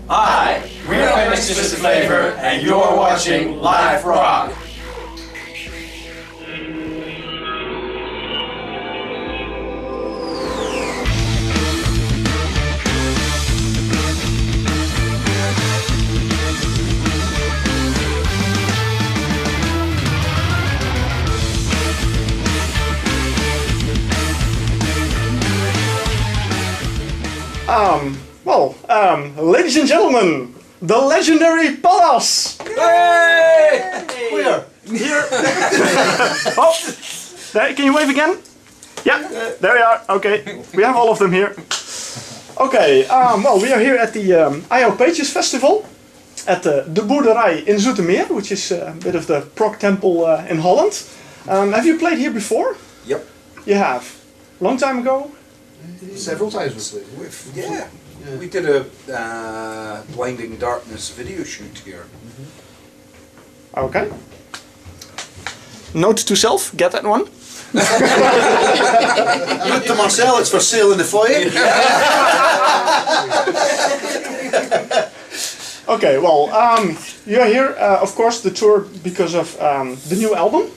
Hi, we're Mr. Flavor, and you're watching Live Prog. Ladies and gentlemen, the legendary Pallas! Hey! Where? Here. Oh, there, can you wave again? Yeah, there we are. Okay, we have all of them here. Okay, well, we are here at the I.O. Pages Festival at the Boerderij in Zoetermeer, which is a bit of the prog temple in Holland. Have you played here before? Yep. You have. Long time ago? Several times we played. Yeah. We did a Blinding Darkness video shoot here. Okay. Note to self, get that one. Look to Marcel, it's for sale in the foyer. Okay, well, you're here, of course, the tour because of the new album.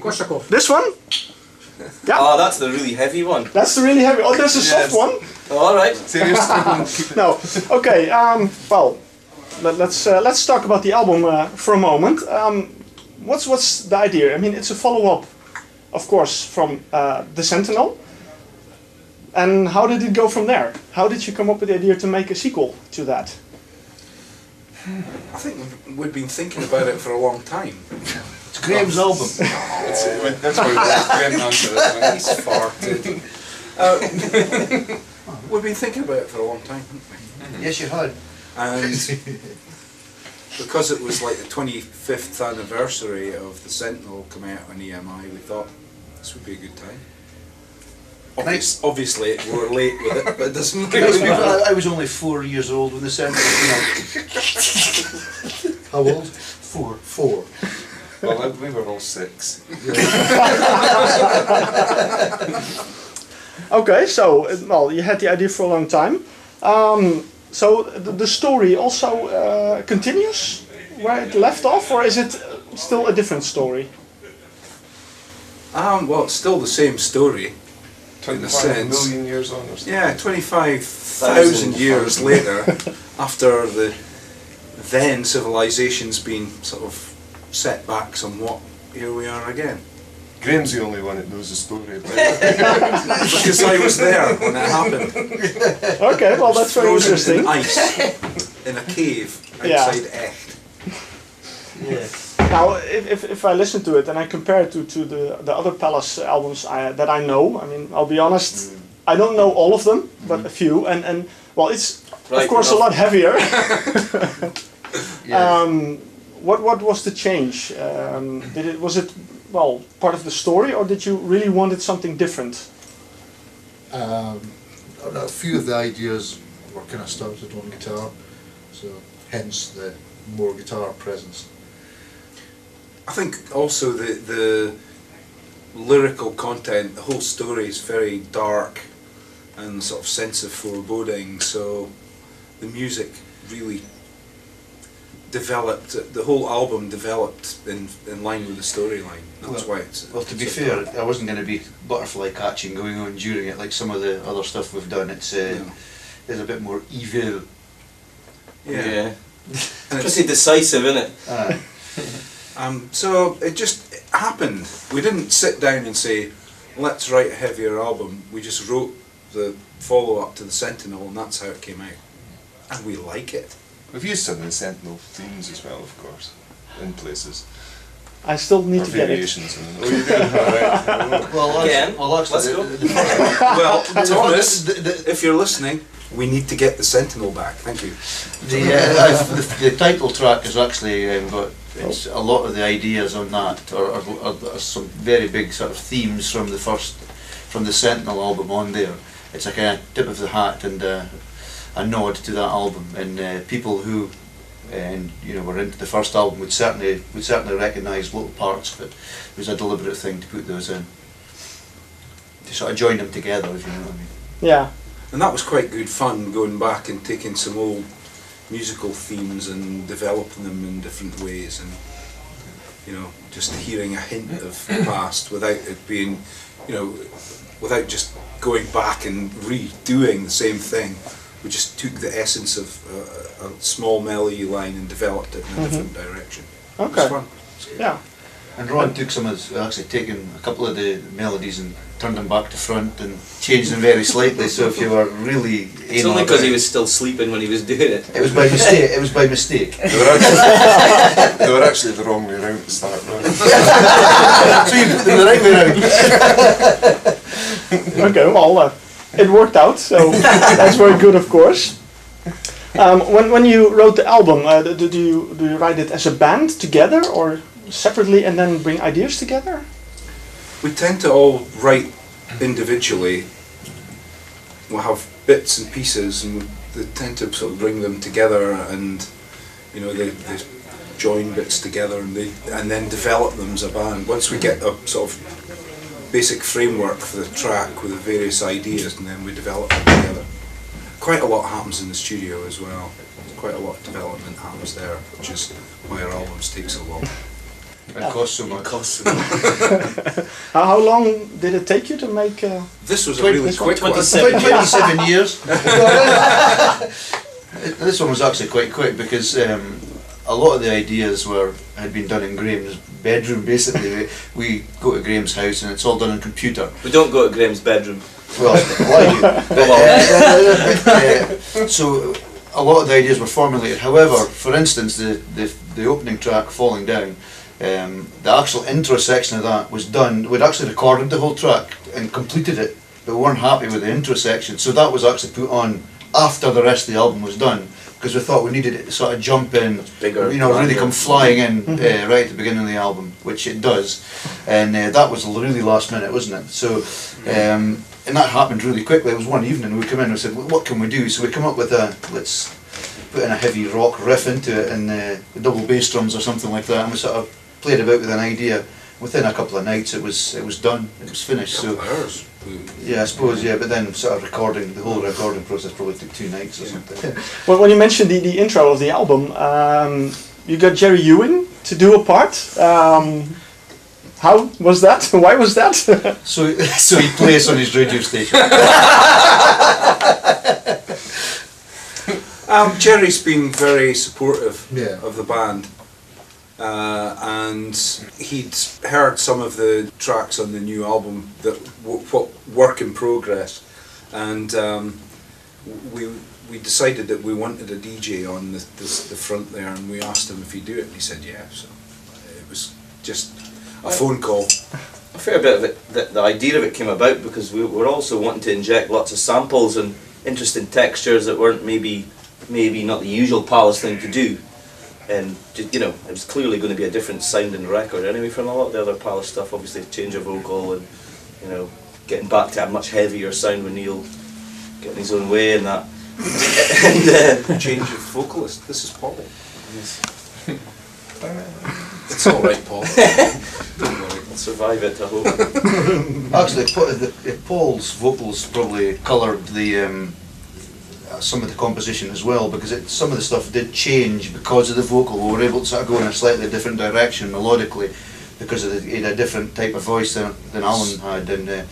Korsakov. This one? Yeah. Oh, that's the really heavy one. That's the really heavy. Oh, there's a soft one. Oh, all right. Seriously? No. Okay. Well, let's talk about the album for a moment. What's the idea? I mean, it's a follow-up, of course, from the Sentinel. And how did it go from there? How did you come up with the idea to make a sequel to that? I think we've been thinking about it for a long time. It's Graham's album. That's why Graham answered it. He's farted. We've been thinking about it for a long time, haven't we? Yes, you had. And because it was like the 25th anniversary of the Sentinel coming out on EMI, we thought this would be a good time. Obviously, we're late with it, but it doesn't really matter. I was only 4 years old when the Sentinel came out. How old? 4. 4. Well, we were all 6. Okay, so well, you had the idea for a long time. So the story also continues where it left off, or is it still a different story? Well, it's still the same story. 25 million years on or something. Yeah, 25,000 years later, after the then civilization's been sort of set back somewhat, here we are again. Graham's the only one that knows the story about it. Because I was there when it happened. Okay, well that's very Frozen interesting. in ice, in a cave outside Echt. Yeah. Now, if I listen to it and I compare it to the other Pallas albums that I know, I mean, I'll be honest, I don't know all of them, but a few, and well, it's Right, of course enough. a lot heavier. Yeah. What was the change? Was it well part of the story, or did you really wanted something different? A few of the ideas were kind of started on guitar, so hence the more guitar presence. I think also the lyrical content, the whole story is very dark and sort of sense of foreboding, so the music really developed, the whole album developed in line with the storyline. That's why it's... Well, to be fair, there wasn't going to be butterfly catching going on during it like some of the other stuff we've done. It's there's a bit more evil. Yeah. It's pretty decisive, isn't it? So it just happened. We didn't sit down and say, let's write a heavier album. We just wrote the follow-up to the Sentinel, and that's how it came out. And we like it. We've used some of the Sentinel themes as well, of course, in places. I still need Or to get it. variations on them. Oh, you did? Alright. Again? Actually, Let's go. Well, Thomas, if you're listening, we need to get the Sentinel back. Thank you. The title track is actually got it's a lot of the ideas on that are some very big sort of themes from the Sentinel album on there. It's a kind of tip of the hat and a nod to that album, and people who were into the first album would certainly recognise little parts of it. It was a deliberate thing to put those in, to sort of join them together, if you know what I mean. Yeah. And that was quite good fun, going back and taking some old musical themes and developing them in different ways, and just hearing a hint of the past without it being, without just going back and redoing the same thing. We just took the essence of a small melody line and developed it in a different direction. Okay. It was fun. Yeah. And Ron took actually taken a couple of the melodies and turned them back to front and changed them very slightly. So if you were really, It's only because he was still sleeping when he was doing it. it was by mistake. It was by mistake. They were actually the wrong way around to start with. So you put them the right way around. Okay, well, it worked out, so that's very good, of course. When you wrote the album, do you write it as a band together or separately and then bring ideas together? We tend to all write individually. We'll have bits and pieces, and they tend to sort of bring them together, and they join bits together, and then develop them as a band. Once we get a sort of basic framework for the track with the various ideas, and then we develop them together. Quite a lot happens in the studio as well. Quite a lot of development happens there, which is why our albums take so long. It costs so much. How long did it take you to make? This was a really quick one. 27 years. This one was actually quite quick because a lot of the ideas had been done in Graham's bedroom. Basically, we go to Graham's house and it's all done on computer. We don't go to Graham's bedroom. Well, so a lot of the ideas were formulated. However, for instance, the opening track, "Falling Down," the actual intro section of that was done. We'd actually recorded the whole track and completed it, but we weren't happy with the intro section, so that was actually put on after the rest of the album was done, because we thought we needed it to sort of jump in, bigger, really come flying in right at the beginning of the album, which it does, and that was really last minute, wasn't it? So, and that happened really quickly. It was one evening we come in and we said, what can we do? So we come up with let's put in a heavy rock riff into it and double bass drums or something like that, and we sort of played about with an idea. Within a couple of nights it was done, it was finished. So Hours. yeah, I suppose, yeah, but then sort of the whole recording process probably took 2 nights or something. Well, when you mentioned the intro of the album, you got Jerry Ewing to do a part. How was that? Why was that? So he plays on his radio station. Jerry's been very supportive Yeah. of the band, and he'd heard some of the tracks on the new album that work in progress, and we decided that we wanted a DJ on the front there, and we asked him if he'd do it, and he said yeah. So it was just a phone call. A fair bit of it, the idea of it came about because we were also wanting to inject lots of samples and interesting textures that weren't maybe not the usual Pallas thing to do, and just, it was clearly going to be a different sounding record anyway from a lot of the other Pallas stuff. Obviously, change of vocal and getting back to a much heavier sound with Neil getting his own way and that. And Change of vocalist. This is Paul. It's all right, Paul. Don't worry. I'll survive it, I hope. Actually, Paul's vocals probably coloured some of the composition as well, because some of the stuff did change because of the vocal. We were able to sort of go in a slightly different direction melodically because he had a different type of voice than Alan had, and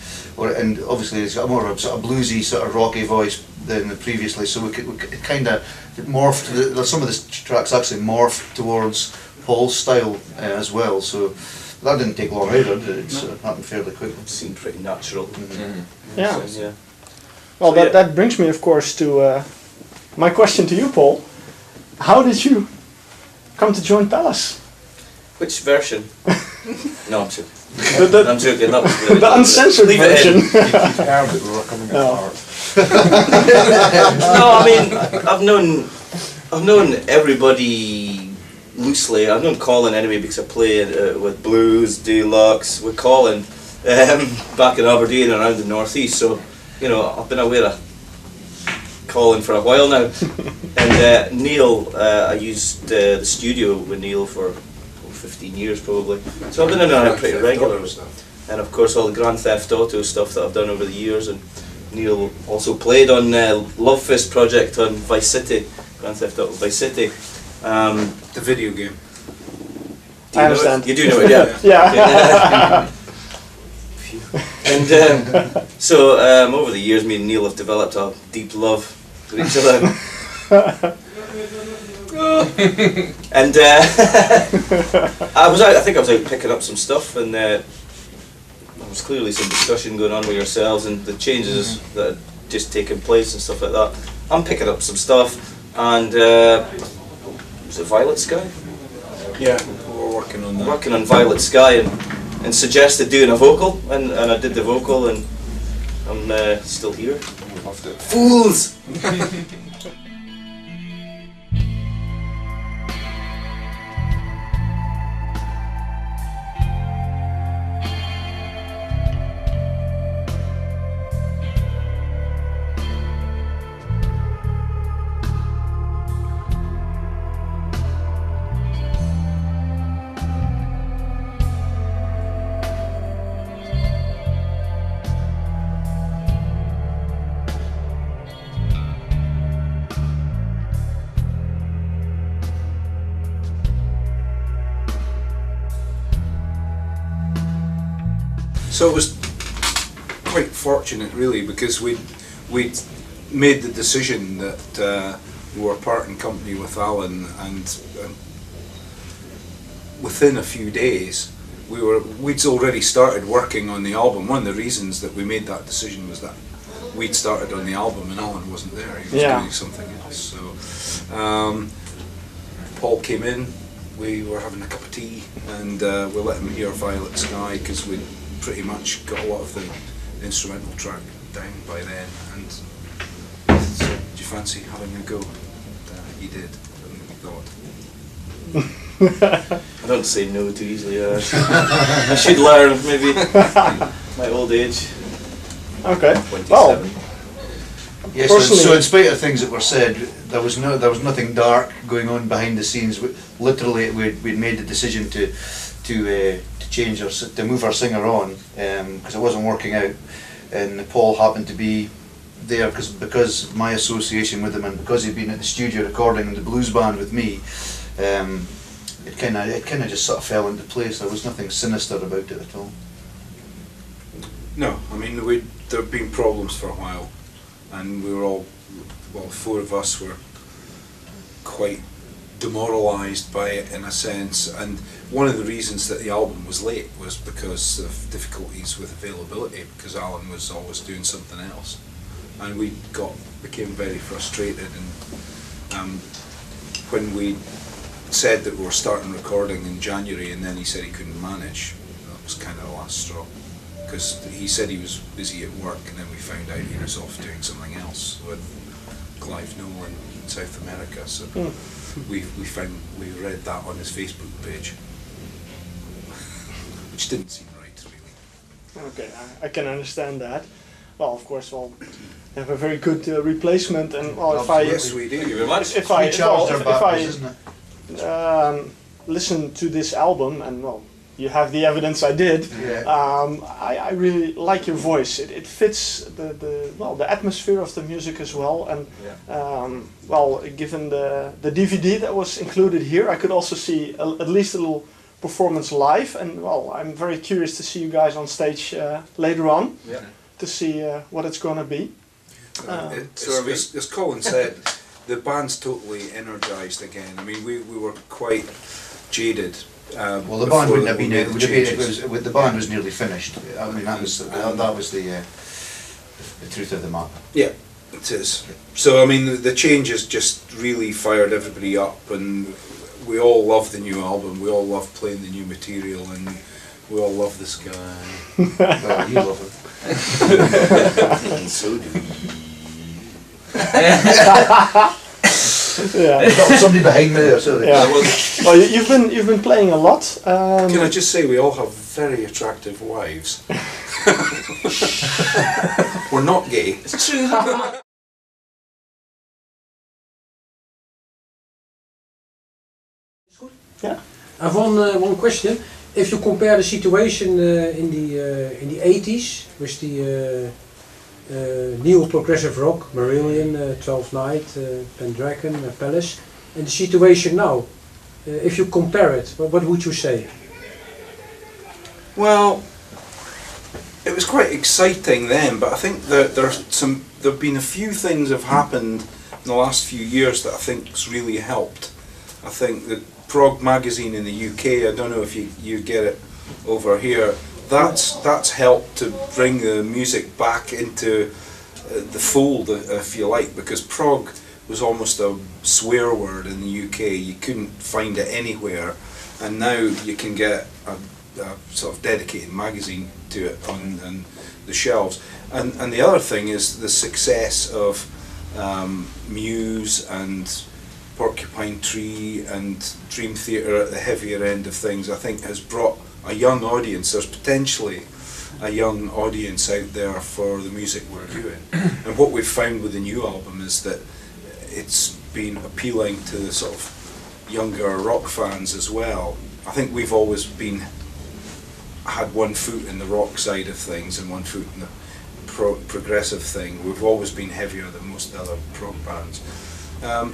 obviously he's got more of a sort of bluesy, sort of rocky voice than previously. So we kind of morphed. Some of the tracks actually morphed towards Paul's style as well. So that didn't take long either, did it? It happened fairly quickly. It seemed pretty natural. Yeah. So, yeah. Well, So, that brings me, of course, to my question to you, Paul. How did you come to join Pallas? Which version? No, I'm joking. The I'm joking. That was really the uncensored Leave it version. in. Heard that we were coming apart. No, I mean, I've known everybody loosely. I've known Colin anyway because I play with Blues Deluxe with Colin back in Aberdeen and around the northeast. So, I've been aware of Colin for a while now. And Neil, I used the studio with Neil for 15 years probably. So I've been in and out pretty regularly. And of course all the Grand Theft Auto stuff that I've done over the years. And Neil also played on Love Fist project on Vice City Grand Theft Auto Vice City. The video game. Do you I know understand. It? You do know it, yeah. Yeah. And so over the years, me and Neil have developed a deep love for each other. And I think I was out picking up some stuff, and there was clearly some discussion going on with yourselves and the changes that had just taken place and stuff like that. I'm picking up some stuff, and was it Violet Sky? Yeah, we're working on that. Working on Violet Sky, and suggested doing a vocal, and I did the vocal, and I'm still here. Loved it. Fools! So it was quite fortunate, really, because we'd made the decision that we were parting company with Alan, and within a few days we'd already started working on the album. One of the reasons that we made that decision was that we'd started on the album and Alan wasn't there. He was doing something else. So Paul came in. We were having a cup of tea, and we let him hear Violet Sky because we'd pretty much got a lot of the instrumental track down by then, and so, do you fancy having a go? And he did, and we thought. I don't say no too easily. I should learn, maybe. My old age. Okay. 27. Well, Yes, so in spite of things that were said, there was nothing dark going on behind the scenes. Literally, we'd made the decision to move our singer on because it wasn't working out, and Paul happened to be there because my association with him, and because he'd been at the studio recording in the blues band with me. It kind of just sort of fell into place. There was nothing sinister about it at all. No, I mean there had been problems for a while, and we were all, well, four of us were quite demoralised by it in a sense, and one of the reasons that the album was late was because of difficulties with availability, because Alan was always doing something else, and we became very frustrated, and when we said that we were starting recording in January and then he said he couldn't manage, that was kind of the last straw, because he said he was busy at work, and then we found out he was off doing something else with Clive Nolan in South America, so we read that on his Facebook page, which didn't seem right, really. okay, I can understand that. Well, of course, you have a very good replacement, and well, Yes, we do. Thank you very much. if I isn't it? listen to this album, and well, you have the evidence I did. Yeah. I really like your voice. It fits the atmosphere of the music as well, and well, given the DVD that was included here, I could also see at least a little performance live, and well, I'm very curious to see you guys on stage later on to see what it's gonna be. As Colin said, the band's totally energised again. I mean, we were quite jaded. Well, the band wouldn't have been. The band was nearly finished. I mean, that was the truth of the matter. Yeah, it is. So I mean, the changes just really fired everybody up, and we all love the new album. We all love playing the new material, and we all love this guy. Well, you love it. And so do we. Yeah. Got somebody behind me there, so Yeah. Well, you've been playing a lot. Can I just say we all have very attractive wives? We're not gay. It's true. Yeah. I have one question. If you compare the situation in the 80s with the neo progressive rock, Marillion, 12 Night, Pendragon, Pallas, and the situation now. If you compare it, what would you say? Well, it was quite exciting then, but I think that there've been a few things have happened in the last few years that I think's really helped. I think that Prog magazine in the UK, I don't know if you get it over here, that's helped to bring the music back into the fold, if you like, because prog was almost a swear word in the UK. You couldn't find it anywhere, and now you can get a sort of dedicated magazine to it on the shelves. And the other thing is the success of Muse and Porcupine Tree and Dream Theatre at the heavier end of things, I think has brought a young audience. There's potentially a young audience out there for the music we're doing. And what we've found with the new album is that it's been appealing to the sort of younger rock fans as well. I think we've always had one foot in the rock side of things and one foot in the progressive thing. We've always been heavier than most other prog bands.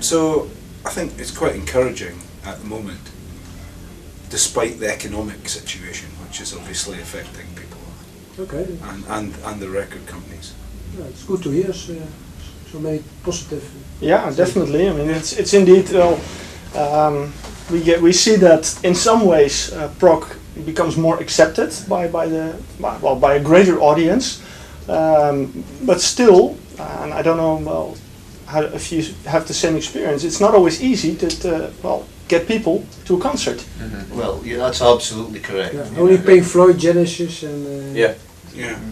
So I think it's quite encouraging at the moment, despite the economic situation, which is obviously affecting people. Okay. And the record companies. Yeah, it's good to hear. So many positive. Yeah, definitely. I mean, it's indeed. We see that in some ways prog becomes more accepted by a greater audience, but still, and I don't know if you have the same experience. It's not always easy to get people to a concert. Mm-hmm. Well, yeah, that's absolutely correct. Yeah, only Pink Floyd, Genesis, and yeah.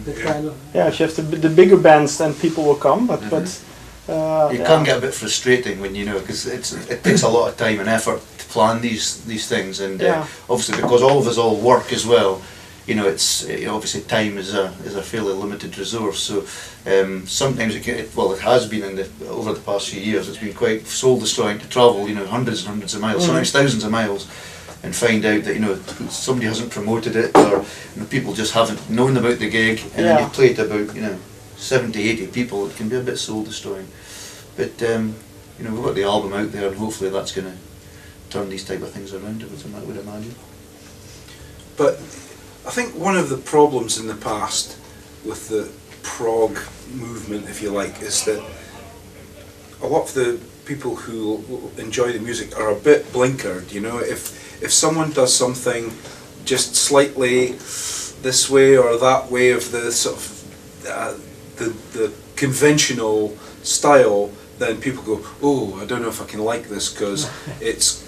that kind of. Yeah, if you have the bigger bands, then people will come. But it can get a bit frustrating when because it takes a lot of time and effort to plan these things, and obviously because all of us all work as well. It's obviously time is a fairly limited resource. So sometimes it has been over the past few years. It's been quite soul destroying to travel, hundreds and hundreds of miles, sometimes thousands of miles, and find out that somebody hasn't promoted it, or people just haven't known about the gig, and then you play it about 70, 80 people. It can be a bit soul destroying. But we've got the album out there, and hopefully that's going to turn these type of things around, I would imagine. But I think one of the problems in the past with the prog movement, if you like, is that a lot of the people who enjoy the music are a bit blinkered. If someone does something just slightly this way or that way of the sort of the conventional style, then people go, oh, I don't know if I can like this because it's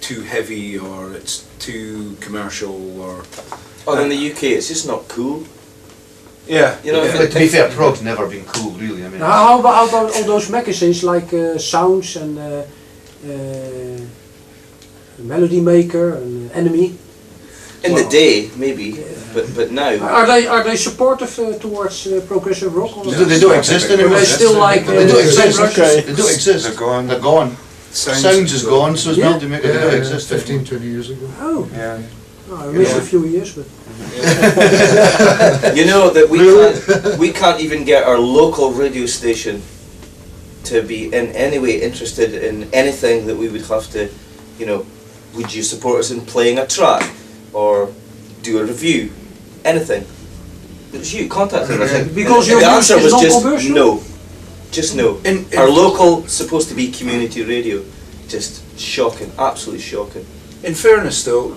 too heavy or it's too commercial or. Oh, in the UK, it's just not cool. Yeah. To be fair, prog's never been cool, really. I mean. How about all those magazines like Sounds and Melody Maker and Enemy? In the day, maybe, but now. Are they supportive towards progressive rock? Or They don't exist anymore. They still like. They don't exist. Okay. They don't exist. They're gone. They're gone. Sounds is gone, so is Melody Maker. They don't exist. 15, 20 years ago. Oh. Yeah. I missed a few years, but. That we can't even get our local radio station to be in any way interested in anything that we would have to, would you support us in playing a track or do a review, anything? It was you contacted us. Because your the answer music was is just non-commercial? no, just no. Our local supposed to be community radio, just shocking, absolutely shocking. In fairness, though,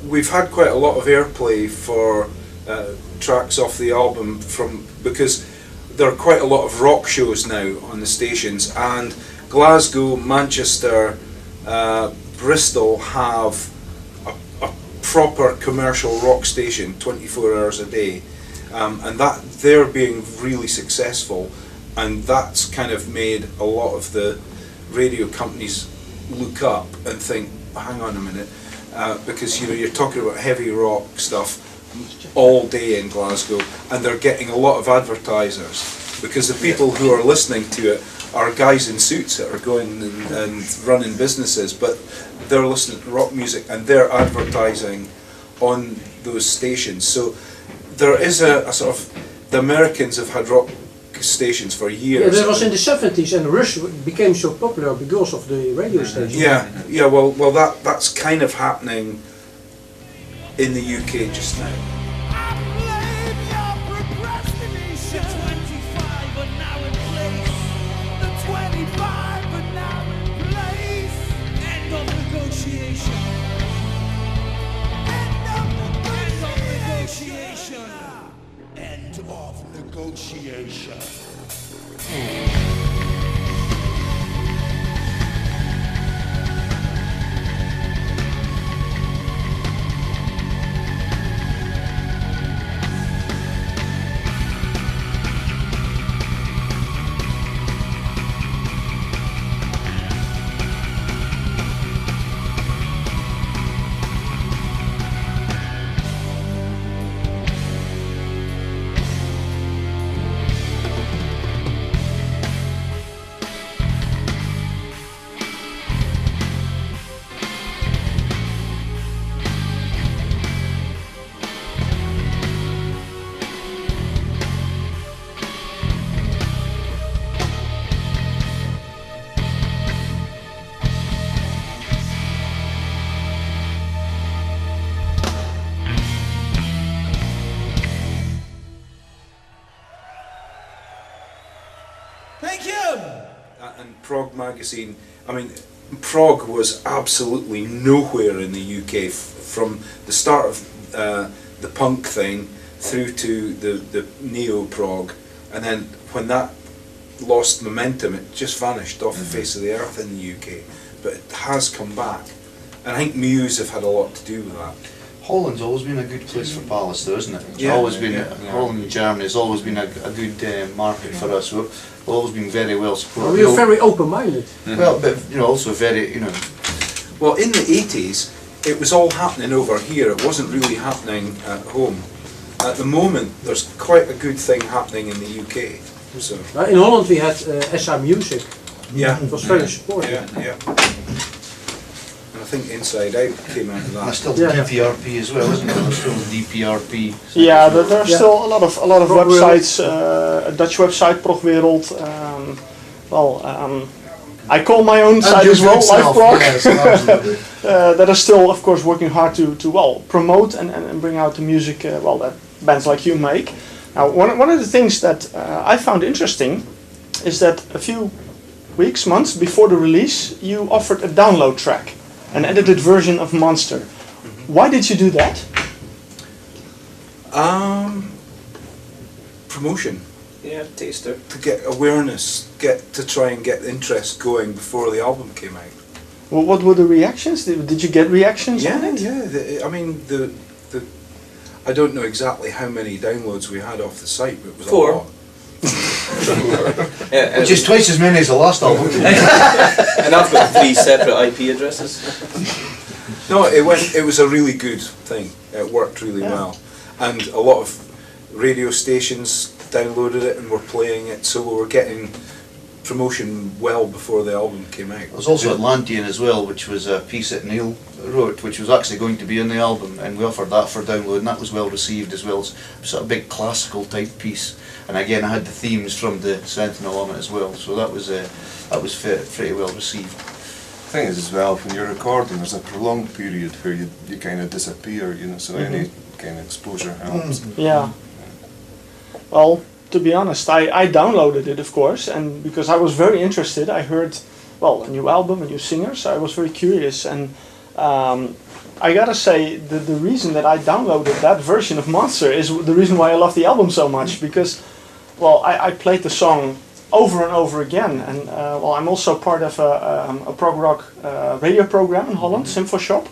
we've had quite a lot of airplay for tracks off the album because there are quite a lot of rock shows now on the stations, and Glasgow, Manchester, Bristol have a proper commercial rock station 24 hours a day, and that they're being really successful, and that's kind of made a lot of the radio companies look up and think, hang on a minute, because you're talking about heavy rock stuff all day in Glasgow, and they're getting a lot of advertisers because the people who are listening to it are guys in suits that are going and running businesses, but they're listening to rock music and they're advertising on those stations. So there is a sort of the Americans have had rock stations for years. Yeah, that was in the 70s, and Rush became so popular because of the radio station. Yeah. Well, that's kind of happening in the UK just now. Negotiation. And Prog magazine, I mean, prog was absolutely nowhere in the UK from the start of the punk thing through to the neo-prog, and then when that lost momentum it just vanished off the face of the earth in the UK, but it has come back, and I think Muse have had a lot to do with that. Holland's always been a good place for Pallas, though, isn't it? It's Yeah, always been, yeah. Holland and Germany has always been a good market for us. We've always been very well supported. We are very open-minded. Well, but also very, Well, in the 80s it was all happening over here, it wasn't really happening at home. At the moment there's quite a good thing happening in the UK. So In Holland we had SR Music. yeah, It was very supportive. yeah. And I think Inside Out came out of and that. still Yeah. DPRP as well, isn't it? There's still DPRP. Yeah, there are Yeah. still a lot of Progwereld. websites. A Dutch website, Progwereld. I call my own site as well, liveprog. Yes, absolutely. That are still, of course, working hard to promote and bring out the music that bands like you make. Now, one of the things that I found interesting is that a few months before the release, you offered a download track, an edited version of Monster. Why did you do that? Promotion. Yeah, taster. To get awareness, to try and get interest going before the album came out. Well, what were the reactions? Did you get reactions on it? I mean, I don't know exactly how many downloads we had off the site, but it was 4. a lot. Which is twice as many as the last album. And I've got 3 separate IP addresses. No, it was a really good thing. It worked really well, and a lot of radio stations downloaded it and were playing it, so we were getting promotion well before the album came out. There was also Atlantean as well, which was a piece that Neil wrote, which was actually going to be in the album, and we offered that for download, and that was well received as well. It's sort of big classical type piece, and again I had the themes from the Sentinel on it as well, so that was pretty well received. The thing is as well, when you're recording, there's a prolonged period where you kind of disappear, so any kind of exposure helps. Yeah. Well, to be honest, I downloaded it, of course, and because I was very interested, I heard, a new album, a new singer, so I was very curious, and I gotta say, the reason that I downloaded that version of Monster is the reason why I love the album so much, because, I played the song over and over again, and I'm also part of a prog rock radio program in Holland, Symfoshop.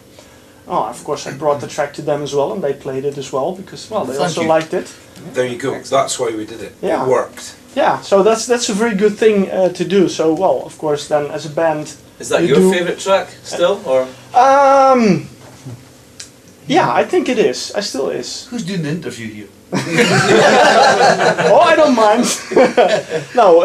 Oh, of course, I brought the track to them as well, and they played it as well, because, they also liked it. There you go. That's why we did it. Yeah. It worked. Yeah, so that's a very good thing to do. So, of course, then as a band, Is that you your do- favourite track still, or? Yeah, I think it is. I still is. Who's doing the interview here? Oh, I don't mind. No,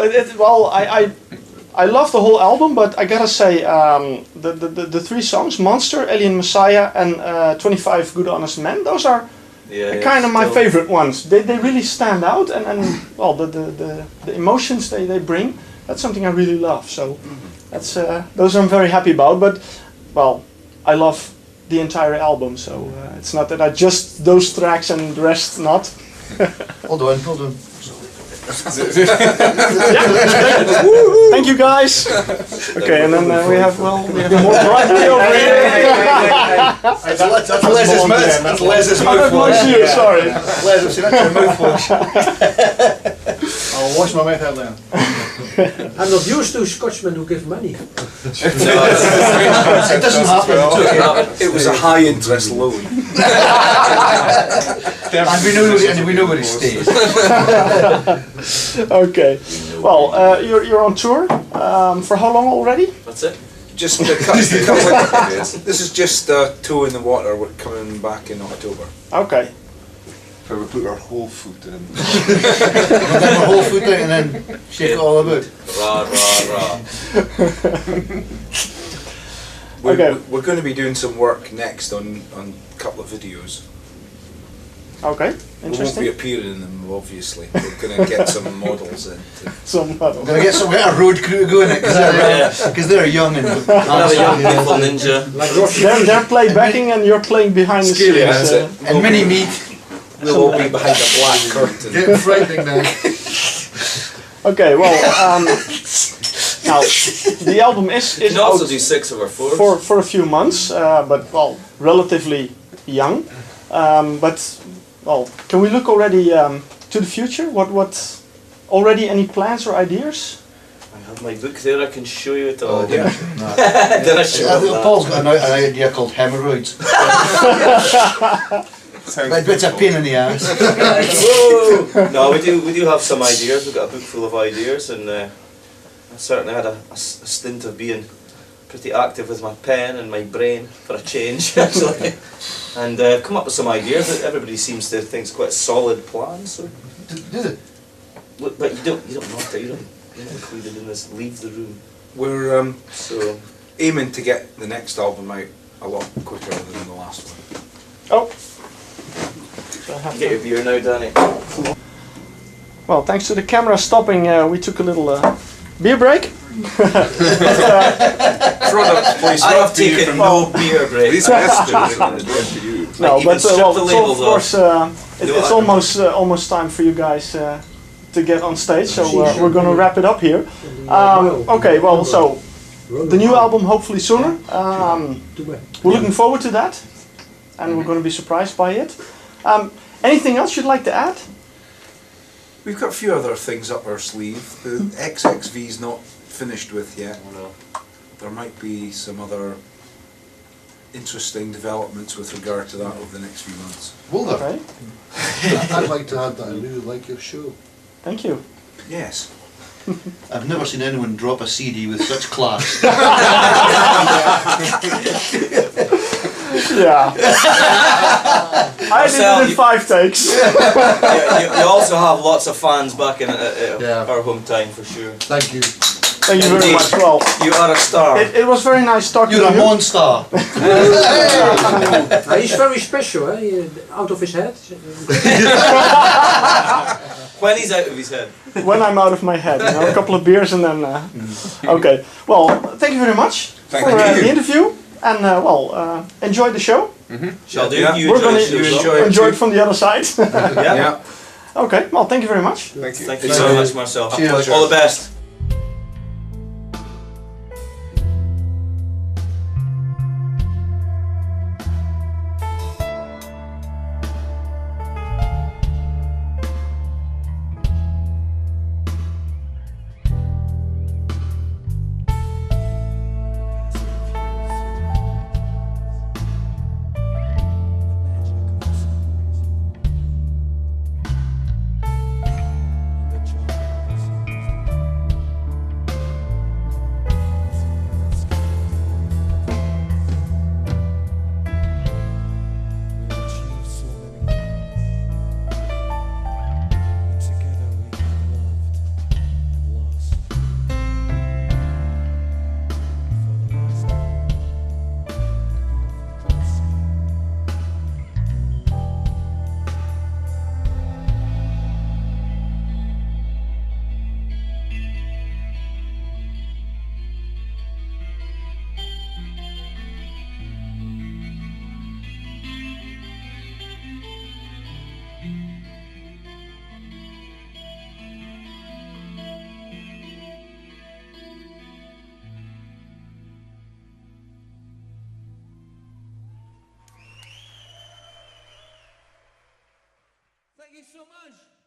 I love the whole album, but I gotta say, the 3 songs, Monster, Alien Messiah, and 25 Good Honest Men, those are Yeah, kind of my still- favorite ones. They really stand out, and well, the emotions they bring, that's something I really love. So that's those I'm very happy about. But well, I love the entire album, so it's not that I just those tracks and the rest not. Hold on, hold on. Thank you guys. Okay, and then we have more variety over here. That's Les's mouth. That's Les's Oh, that was you, sorry. Les, I've seen that your mouth wash. I'll wash my mouth out then. I'm not used to Scotchmen who give money. It doesn't happen. It's okay. It was a high interest loan. And we know where he stays. Okay. Well, you're on tour for how long already? That's it. Just a couple this is just a toe in the water. We're coming back in October. Okay. Where we put our whole foot in. We'll get my whole foot out and then shake it all about. Rah, rah, rah. We're going to be doing some work next on a couple of videos. Okay. We won't be Interesting. appearing in them, obviously. We're going to get some models in. Some We're going to get a road crew going because they're young and Another young beautiful ninja. Like Roshi. they're playing and you're playing behind the scenes. That's it. and mini me. We'll all be behind a black curtain. Getting frightening now. Okay. Well, now the album You is can also out do 6 over 4. for a few months, but well, relatively young. But well, can we look already to the future? What already any plans or ideas? I have my book there, I can show you it all. yeah. Did I show you that? Paul's got an idea called hemorrhoids. But it's a pain in the ass. Whoa! No, we do have some ideas. We've got a book full of ideas, and I certainly had a stint of being pretty active with my pen and my brain for a change, actually, and come up with some ideas that everybody seems to think is quite a solid plan. So, Did it? look, but you don't know you're not included in this. Leave the room. We're So aiming to get the next album out a lot quicker than the last one. Oh. So I have get to- your beer now, Danny. Well, thanks to the camera stopping, we took a little beer break. Product placement. I have taken no beer break. These messages are going to you. No, even but strip well, the so of labels course No, it's I- almost time for you guys to get on stage. So we're going to wrap it up here. Well, Okay, well, so the new album hopefully sooner. Too bad. We're looking forward to that, and we're going to be surprised by it. Anything else you'd like to add? We've got a few other things up our sleeve. The XXV's not finished with yet. There might be some other interesting developments with regard to that over the next few months. Will there? Okay, I'd like to add that I really like your show. thank you. Yes. I've never seen anyone drop a CD with such class. Yeah. I did Marcel, it in you- 5 takes. you also have lots of fans back in Yeah. our hometown for sure. Thank you. Thank you very much. Well, You are a star. it was very nice talking You're to a you. monster. He's very special, eh? Out of his head. When he's out of his head. When I'm out of my head, you know, a couple of beers and then. Okay. Well, thank you very much Thank for you. the interview, and enjoy the show. Shall do. Yeah. You We're enjoy gonna it as well. enjoy it enjoy too. it from the other side. Yeah. Okay. Well, thank you very much. Thank you. Thank you so much, Marcel. Cheers. All the best. Thank you so much.